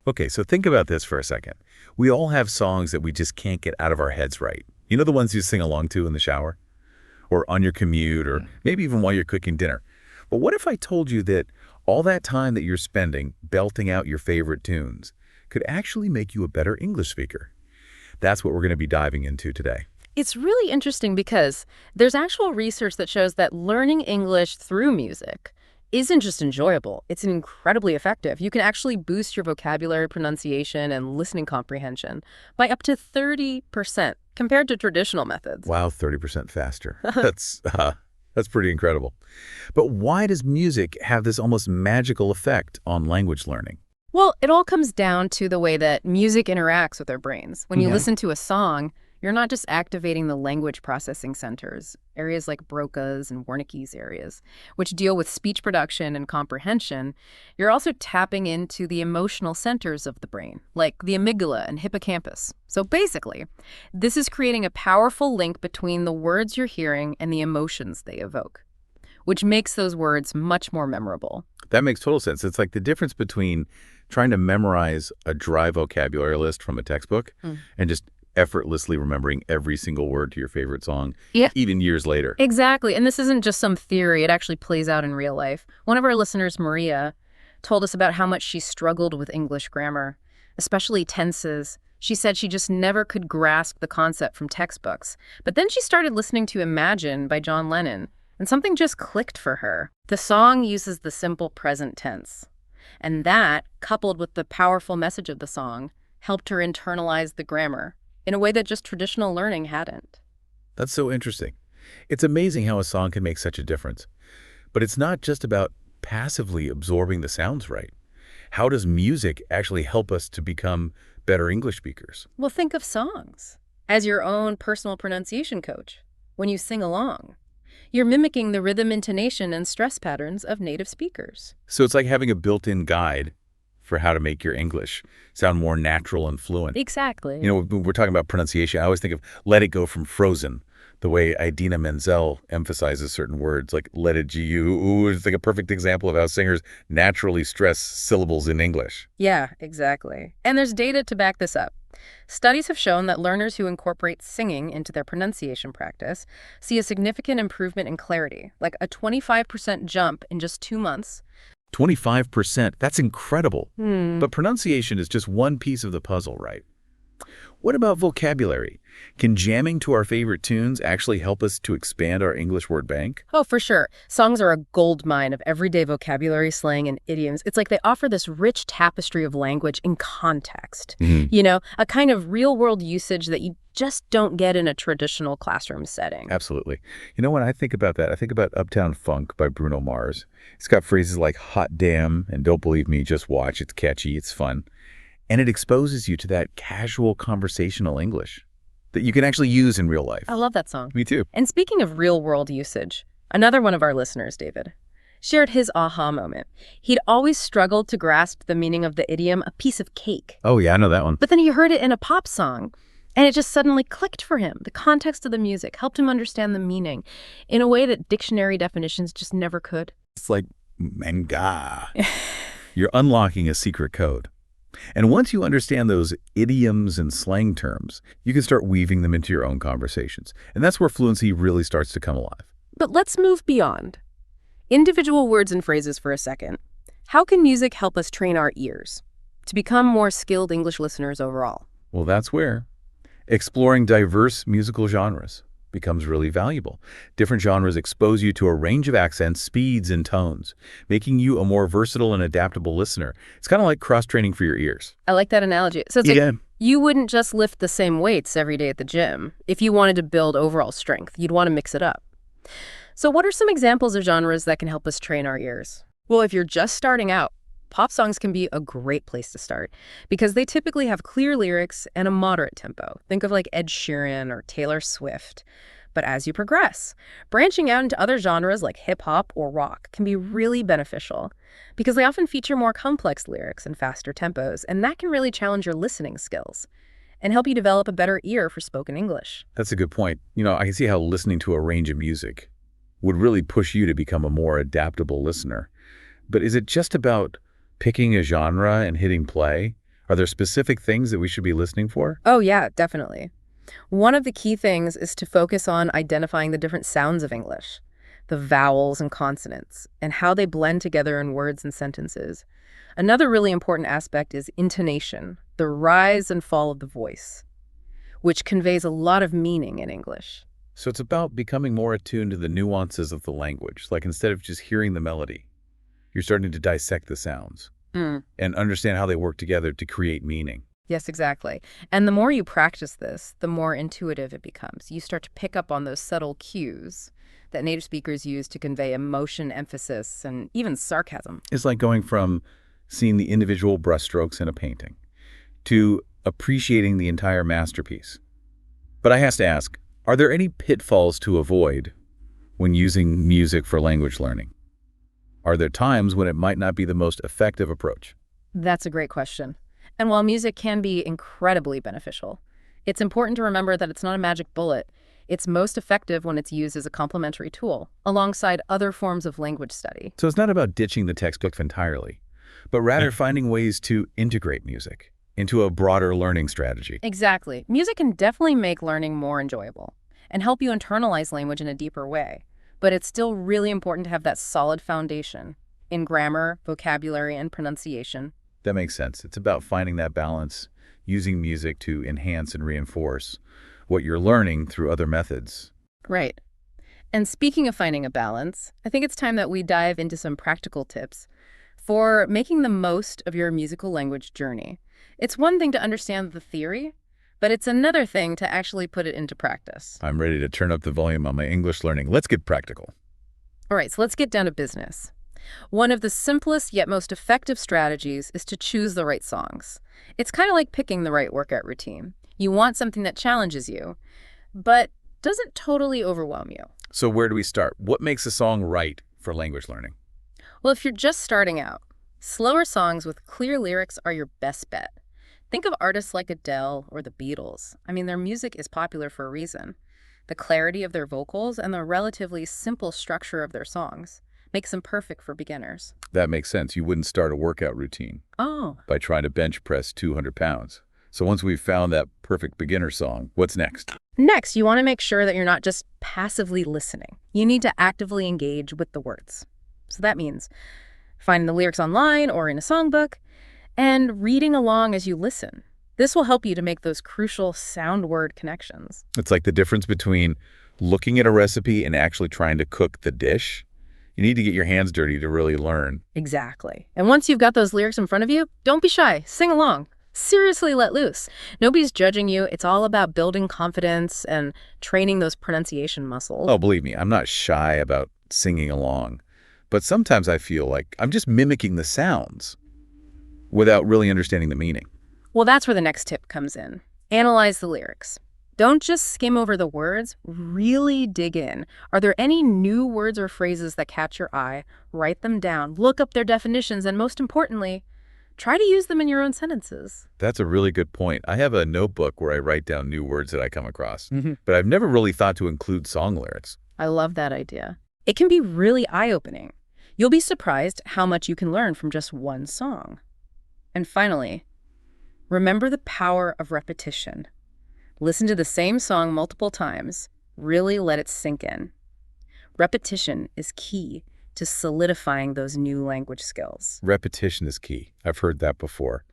Okay, so think about this for a second. We all have songs that we just can't get out of our heads right. You know the ones you sing along to in the shower? Or on your commute, or maybe even while you're cooking dinner. But what if I told you that all that time that you're spending belting out your favorite tunes could actually make you a better English speaker? That's what we're going to be diving into today. It's really interesting because there's actual research that shows that learning English through music isn't just enjoyable, it's incredibly effective. You can actually boost your vocabulary, pronunciation, and listening comprehension by up to 30% compared to traditional methods. Wow, 30% faster. That's pretty incredible. But why does music have this almost magical effect on language learning? Well, it all comes down to the way that music interacts with our brains. When you listen to a song, you're not just activating the language processing centers, areas like Broca's and Wernicke's areas, which deal with speech production and comprehension. You're also tapping into the emotional centers of the brain, like the amygdala and hippocampus. So basically, this is creating a powerful link between the words you're hearing and the emotions they evoke, which makes those words much more memorable. That makes total sense. It's like the difference between trying to memorize a dry vocabulary list from a textbook and just effortlessly remembering every single word to your favorite song, even years later. Exactly. And this isn't just some theory. It actually plays out in real life. One of our listeners, Maria, told us about how much she struggled with English grammar, especially tenses. She said she just never could grasp the concept from textbooks. But then she started listening to Imagine by John Lennon, and something just clicked for her. The song uses the simple present tense. And that, coupled with the powerful message of the song, helped her internalize the grammar in a way that just traditional learning hadn't. That's so interesting. It's amazing how a song can make such a difference. But it's not just about passively absorbing the sounds right. How does music actually help us to become better English speakers? Well, think of songs as your own personal pronunciation coach. When you sing along, you're mimicking the rhythm, intonation, and stress patterns of native speakers. So it's like having a built-in guide for how to make your English sound more natural and fluent. Exactly. You know, when we're talking about pronunciation, I always think of Let It Go from Frozen, the way Idina Menzel emphasizes certain words, like let it G-U. Ooh, it's like a perfect example of how singers naturally stress syllables in English. Yeah, exactly. And there's data to back this up. Studies have shown that learners who incorporate singing into their pronunciation practice see a significant improvement in clarity, like a 25% jump in just 2 months. 25%, that's incredible. But pronunciation is just one piece of the puzzle, right? What about vocabulary? Can jamming to our favorite tunes actually help us to expand our English word bank? Oh, for sure. Songs are a goldmine of everyday vocabulary, slang, and idioms. It's like they offer this rich tapestry of language in context. You know, a kind of real-world usage that you just don't get in a traditional classroom setting. Absolutely. You know, when I think about that, I think about Uptown Funk by Bruno Mars. It's got phrases like hot damn and don't believe me, just watch. It's catchy, it's fun. And it exposes you to that casual conversational English that you can actually use in real life. I love that song. Me too. And speaking of real-world usage, another one of our listeners, David, shared his aha moment. He'd always struggled to grasp the meaning of the idiom, a piece of cake. Oh, yeah, I know that one. But then he heard it in a pop song, and it just suddenly clicked for him. The context of the music helped him understand the meaning in a way that dictionary definitions just never could. It's like manga. You're unlocking a secret code. And once you understand those idioms and slang terms, you can start weaving them into your own conversations. And that's where fluency really starts to come alive. But let's move beyond individual words and phrases for a second. How can music help us train our ears to become more skilled English listeners overall? Well, that's where exploring diverse musical genres becomes really valuable. Different genres expose you to a range of accents, speeds, and tones, making you a more versatile and adaptable listener. It's kind of like cross-training for your ears. I like that analogy. So it's like you wouldn't just lift the same weights every day at the gym. If you wanted to build overall strength, you'd want to mix it up. So what are some examples of genres that can help us train our ears? Well, if you're just starting out, pop songs can be a great place to start because they typically have clear lyrics and a moderate tempo. Think of like Ed Sheeran or Taylor Swift. But as you progress, branching out into other genres like hip-hop or rock can be really beneficial because they often feature more complex lyrics and faster tempos, and that can really challenge your listening skills and help you develop a better ear for spoken English. That's a good point. You know, I can see how listening to a range of music would really push you to become a more adaptable listener. But is it just about picking a genre and hitting play? Are there specific things that we should be listening for? Oh, yeah, definitely. One of the key things is to focus on identifying the different sounds of English, the vowels and consonants, and how they blend together in words and sentences. Another really important aspect is intonation, the rise and fall of the voice, which conveys a lot of meaning in English. So it's about becoming more attuned to the nuances of the language, like instead of just hearing the melody, you're starting to dissect the sounds and understand how they work together to create meaning. Yes, exactly. And the more you practice this, the more intuitive it becomes. You start to pick up on those subtle cues that native speakers use to convey emotion, emphasis, and even sarcasm. It's like going from seeing the individual brushstrokes in a painting to appreciating the entire masterpiece. But I have to ask, are there any pitfalls to avoid when using music for language learning? Are there times when it might not be the most effective approach? That's a great question. And while music can be incredibly beneficial, it's important to remember that it's not a magic bullet. It's most effective when it's used as a complementary tool, alongside other forms of language study. So it's not about ditching the textbook entirely, but rather finding ways to integrate music into a broader learning strategy. Exactly. Music can definitely make learning more enjoyable and help you internalize language in a deeper way. But it's still really important to have that solid foundation in grammar, vocabulary, and pronunciation. That makes sense. It's about finding that balance, using music to enhance and reinforce what you're learning through other methods. Right. And speaking of finding a balance, I think it's time that we dive into some practical tips for making the most of your musical language journey. It's one thing to understand the theory, but it's another thing to actually put it into practice. I'm ready to turn up the volume on my English learning. Let's get practical. All right, so let's get down to business. One of the simplest yet most effective strategies is to choose the right songs. It's kind of like picking the right workout routine. You want something that challenges you, but doesn't totally overwhelm you. So where do we start? What makes a song right for language learning? Well, if you're just starting out, slower songs with clear lyrics are your best bet. Think of artists like Adele or the Beatles. I mean, their music is popular for a reason. The clarity of their vocals and the relatively simple structure of their songs makes them perfect for beginners. That makes sense. You wouldn't start a workout routine by trying to bench press 200 pounds. So once we've found that perfect beginner song, what's next? Next, you want to make sure that you're not just passively listening. You need to actively engage with the words. So that means finding the lyrics online or in a songbook and reading along as you listen. This will help you to make those crucial sound-word connections. It's like the difference between looking at a recipe and actually trying to cook the dish. You need to get your hands dirty to really learn. Exactly. And once you've got those lyrics in front of you, don't be shy. Sing along. Seriously, let loose. Nobody's judging you. It's all about building confidence and training those pronunciation muscles. Oh, believe me, I'm not shy about singing along. But sometimes I feel like I'm just mimicking the sounds without really understanding the meaning. Well, that's where the next tip comes in. Analyze the lyrics. Don't just skim over the words, really dig in. Are there any new words or phrases that catch your eye? Write them down, look up their definitions, and most importantly, try to use them in your own sentences. That's a really good point. I have a notebook where I write down new words that I come across, but I've never really thought to include song lyrics. I love that idea. It can be really eye-opening. You'll be surprised how much you can learn from just one song. And finally, remember the power of repetition. Listen to the same song multiple times. Really let it sink in. Repetition is key to solidifying those new language skills. Repetition is key. I've heard that before.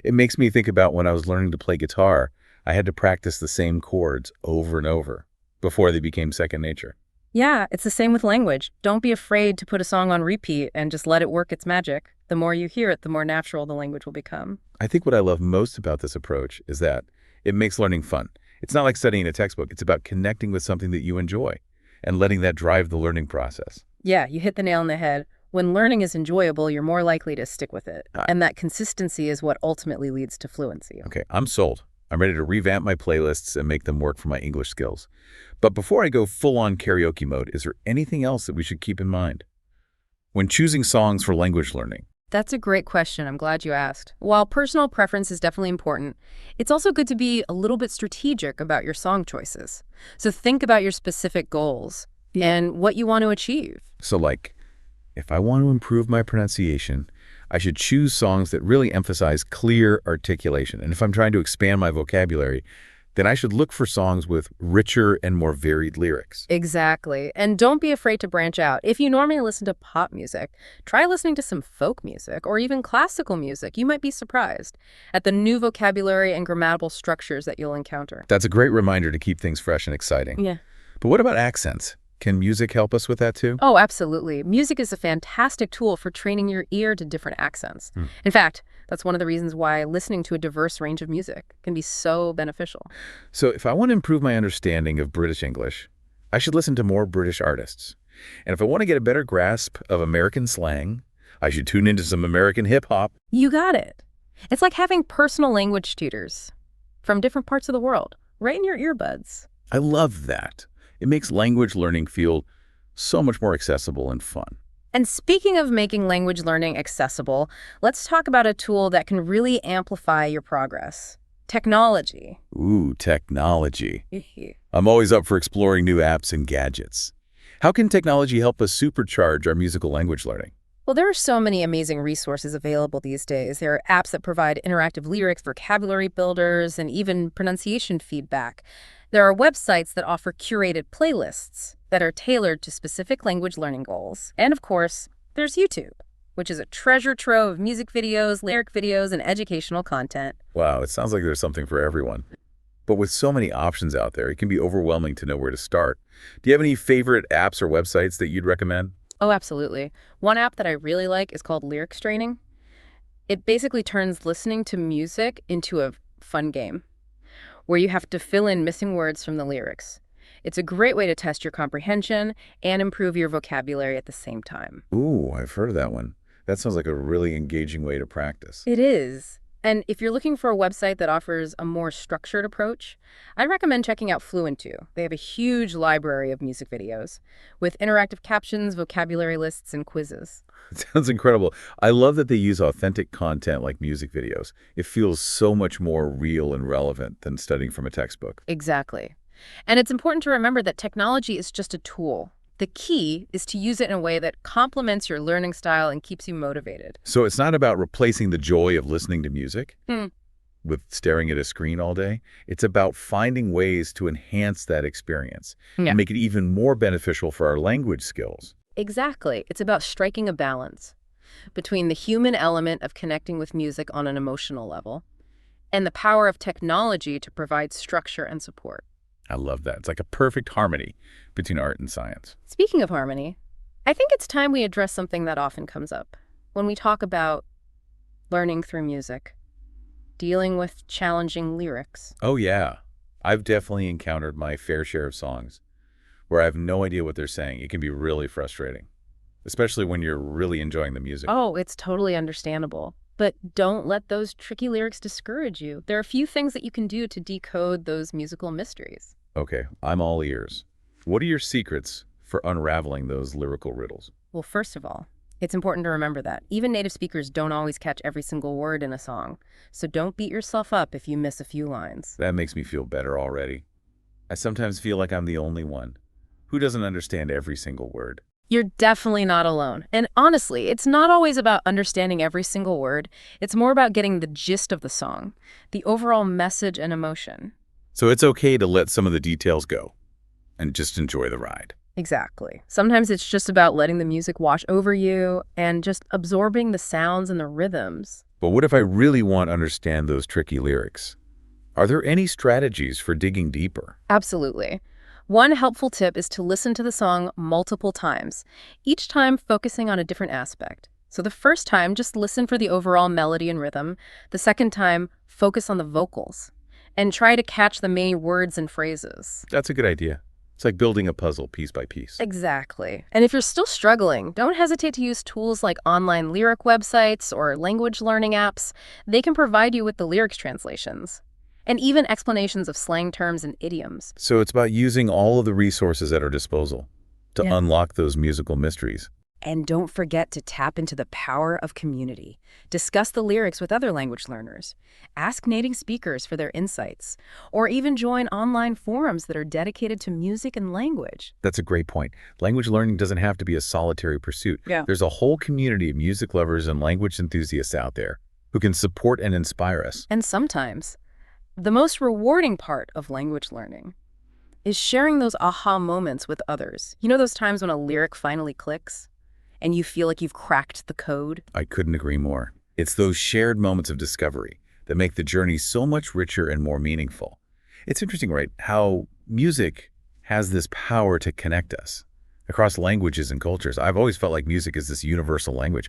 It makes me think about when I was learning to play guitar, I had to practice the same chords over and over before they became second nature. Yeah, it's the same with language. Don't be afraid to put a song on repeat and just let it work its magic. The more you hear it, the more natural the language will become. I think what I love most about this approach is that it makes learning fun. It's not like studying a textbook. It's about connecting with something that you enjoy and letting that drive the learning process. Yeah, you hit the nail on the head. When learning is enjoyable, you're more likely to stick with it. And that consistency is what ultimately leads to fluency. Okay, I'm sold. I'm ready to revamp my playlists and make them work for my English skills. But before I go full-on karaoke mode, is there anything else that we should keep in mind when choosing songs for language learning? That's a great question. I'm glad you asked. While personal preference is definitely important, it's also good to be a little bit strategic about your song choices. So think about your specific goals and what you want to achieve. So like, if I want to improve my pronunciation, I should choose songs that really emphasize clear articulation. And if I'm trying to expand my vocabulary, then I should look for songs with richer and more varied lyrics. Exactly. And don't be afraid to branch out. If you normally listen to pop music, try listening to some folk music or even classical music. You might be surprised at the new vocabulary and grammatical structures that you'll encounter. That's a great reminder to keep things fresh and exciting. Yeah. But what about accents? Can music help us with that too? Oh, absolutely. Music is a fantastic tool for training your ear to different accents. In fact, that's one of the reasons why listening to a diverse range of music can be so beneficial. So if I want to improve my understanding of British English, I should listen to more British artists. And if I want to get a better grasp of American slang, I should tune into some American hip-hop. You got it. It's like having personal language tutors from different parts of the world right in your earbuds. I love that. It makes language learning feel so much more accessible and fun. And speaking of making language learning accessible, let's talk about a tool that can really amplify your progress. Technology. Ooh, technology. I'm always up for exploring new apps and gadgets. How can technology help us supercharge our musical language learning? Well, there are so many amazing resources available these days. There are apps that provide interactive lyrics, vocabulary builders, and even pronunciation feedback. There are websites that offer curated playlists that are tailored to specific language learning goals. And of course, there's YouTube, which is a treasure trove of music videos, lyric videos, and educational content. Wow, it sounds like there's something for everyone. But with so many options out there, it can be overwhelming to know where to start. Do you have any favorite apps or websites that you'd recommend? Oh, absolutely. One app that I really like is called Lyrics Training. It basically turns listening to music into a fun game where you have to fill in missing words from the lyrics. It's a great way to test your comprehension and improve your vocabulary at the same time. Ooh, I've heard of that one. That sounds like a really engaging way to practice. It is. And if you're looking for a website that offers a more structured approach, I recommend checking out Fluentu. They have a huge library of music videos with interactive captions, vocabulary lists, and quizzes. It sounds incredible. I love that they use authentic content like music videos. It feels so much more real and relevant than studying from a textbook. Exactly. And it's important to remember that technology is just a tool. The key is to use it in a way that complements your learning style and keeps you motivated. So it's not about replacing the joy of listening to music with staring at a screen all day. It's about finding ways to enhance that experience and make it even more beneficial for our language skills. Exactly. It's about striking a balance between the human element of connecting with music on an emotional level and the power of technology to provide structure and support. I love that. It's like a perfect harmony between art and science. Speaking of harmony, I think it's time we address something that often comes up when we talk about learning through music, dealing with challenging lyrics. Oh, yeah. I've definitely encountered my fair share of songs where I have no idea what they're saying. It can be really frustrating, especially when you're really enjoying the music. Oh, it's totally understandable. But don't let those tricky lyrics discourage you. There are a few things that you can do to decode those musical mysteries. Okay, I'm all ears. What are your secrets for unraveling those lyrical riddles? Well, first of all, it's important to remember that even native speakers don't always catch every single word in a song. So don't beat yourself up if you miss a few lines. That makes me feel better already. I sometimes feel like I'm the only one who doesn't understand every single word. You're definitely not alone. And honestly, it's not always about understanding every single word. It's more about getting the gist of the song, the overall message and emotion. So it's okay to let some of the details go and just enjoy the ride. Exactly. Sometimes it's just about letting the music wash over you and just absorbing the sounds and the rhythms. But what if I really want to understand those tricky lyrics? Are there any strategies for digging deeper? Absolutely. One helpful tip is to listen to the song multiple times, each time focusing on a different aspect. So the first time, just listen for the overall melody and rhythm. The second time, focus on the vocals and try to catch the main words and phrases. That's a good idea. It's like building a puzzle piece by piece. Exactly. And if you're still struggling, don't hesitate to use tools like online lyric websites or language learning apps. They can provide you with the lyrics translations and even explanations of slang terms and idioms. So it's about using all of the resources at our disposal to unlock those musical mysteries. And don't forget to tap into the power of community. Discuss the lyrics with other language learners. Ask native speakers for their insights. Or even join online forums that are dedicated to music and language. That's a great point. Language learning doesn't have to be a solitary pursuit. Yeah. There's a whole community of music lovers and language enthusiasts out there who can support and inspire us. And sometimes, the most rewarding part of language learning is sharing those aha moments with others. You know those times when a lyric finally clicks and you feel like you've cracked the code? I couldn't agree more. It's those shared moments of discovery that make the journey so much richer and more meaningful. It's interesting, right, how music has this power to connect us across languages and cultures. I've always felt like music is this universal language.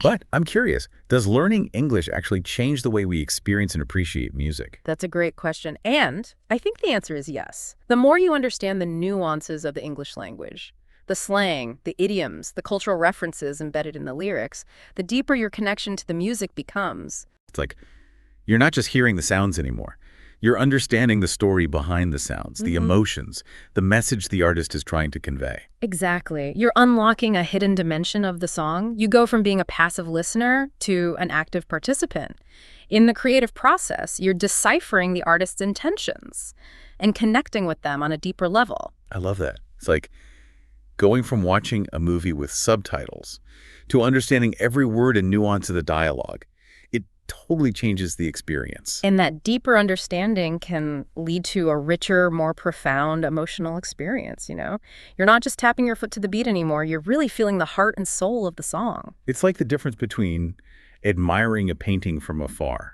But I'm curious, does learning English actually change the way we experience and appreciate music? That's a great question. And I think the answer is yes. The more you understand the nuances of the English language, the slang, the idioms, the cultural references embedded in the lyrics, the deeper your connection to the music becomes. It's like you're not just hearing the sounds anymore. You're understanding the story behind the sounds, the emotions, the message the artist is trying to convey. Exactly. You're unlocking a hidden dimension of the song. You go from being a passive listener to an active participant. In the creative process, you're deciphering the artist's intentions and connecting with them on a deeper level. I love that. It's like going from watching a movie with subtitles to understanding every word and nuance of the dialogue. It totally changes the experience. And that deeper understanding can lead to a richer, more profound emotional experience, you know? You're not just tapping your foot to the beat anymore, you're really feeling the heart and soul of the song. It's like the difference between admiring a painting from afar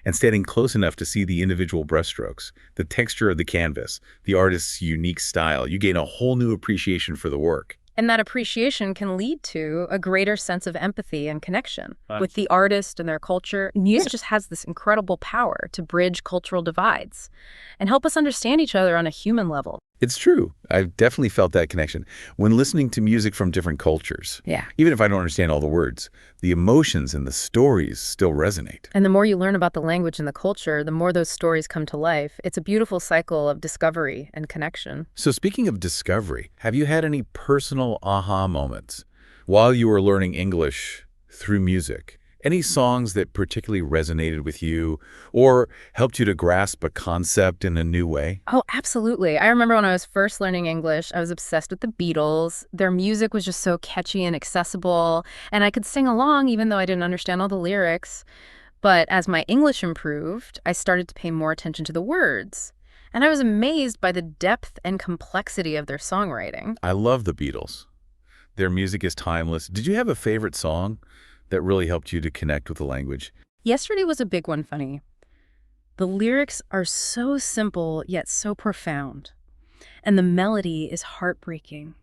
and standing close enough to see the individual brushstrokes, the texture of the canvas, the artist's unique style. You gain a whole new appreciation for the work. And that appreciation can lead to a greater sense of empathy and connection with the artist and their culture. Music just has this incredible power to bridge cultural divides and help us understand each other on a human level. It's true. I've definitely felt that connection when listening to music from different cultures. Yeah. Even if I don't understand all the words, the emotions and the stories still resonate. And the more you learn about the language and the culture, the more those stories come to life. It's a beautiful cycle of discovery and connection. So speaking of discovery, have you had any personal aha moments while you were learning English through music? Any songs that particularly resonated with you or helped you to grasp a concept in a new way? Oh, absolutely. I remember when I was first learning English, I was obsessed with the Beatles. Their music was just so catchy and accessible, and I could sing along even though I didn't understand all the lyrics. But as my English improved, I started to pay more attention to the words. And I was amazed by the depth and complexity of their songwriting. I love the Beatles. Their music is timeless. Did you have a favorite song that really helped you to connect with the language? Yesterday was a big one, funny. The lyrics are so simple, yet so profound. And the melody is heartbreaking.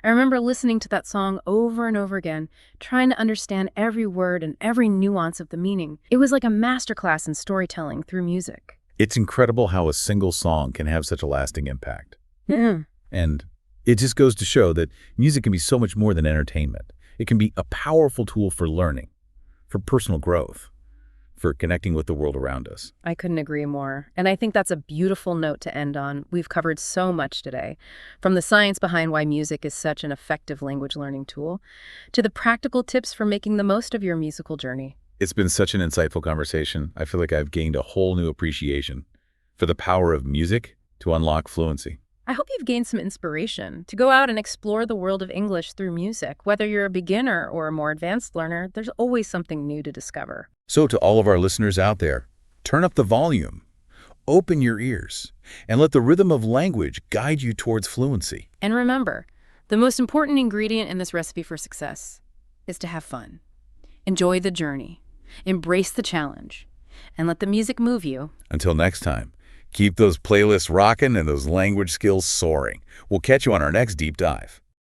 I remember listening to that song over and over again, trying to understand every word and every nuance of the meaning. It was like a masterclass in storytelling through music. It's incredible how a single song can have such a lasting impact. Mm. And it just goes to show that music can be so much more than entertainment. It can be a powerful tool for learning, for personal growth, for connecting with the world around us. I couldn't agree more. And I think that's a beautiful note to end on. We've covered so much today, from the science behind why music is such an effective language learning tool, to the practical tips for making the most of your musical journey. It's been such an insightful conversation. I feel like I've gained a whole new appreciation for the power of music to unlock fluency. I hope you've gained some inspiration to go out and explore the world of English through music. Whether you're a beginner or a more advanced learner, there's always something new to discover. So to all of our listeners out there, turn up the volume, open your ears, and let the rhythm of language guide you towards fluency. And remember, the most important ingredient in this recipe for success is to have fun. Enjoy the journey, embrace the challenge, and let the music move you. Until next time, keep those playlists rocking and those language skills soaring. We'll catch you on our next deep dive.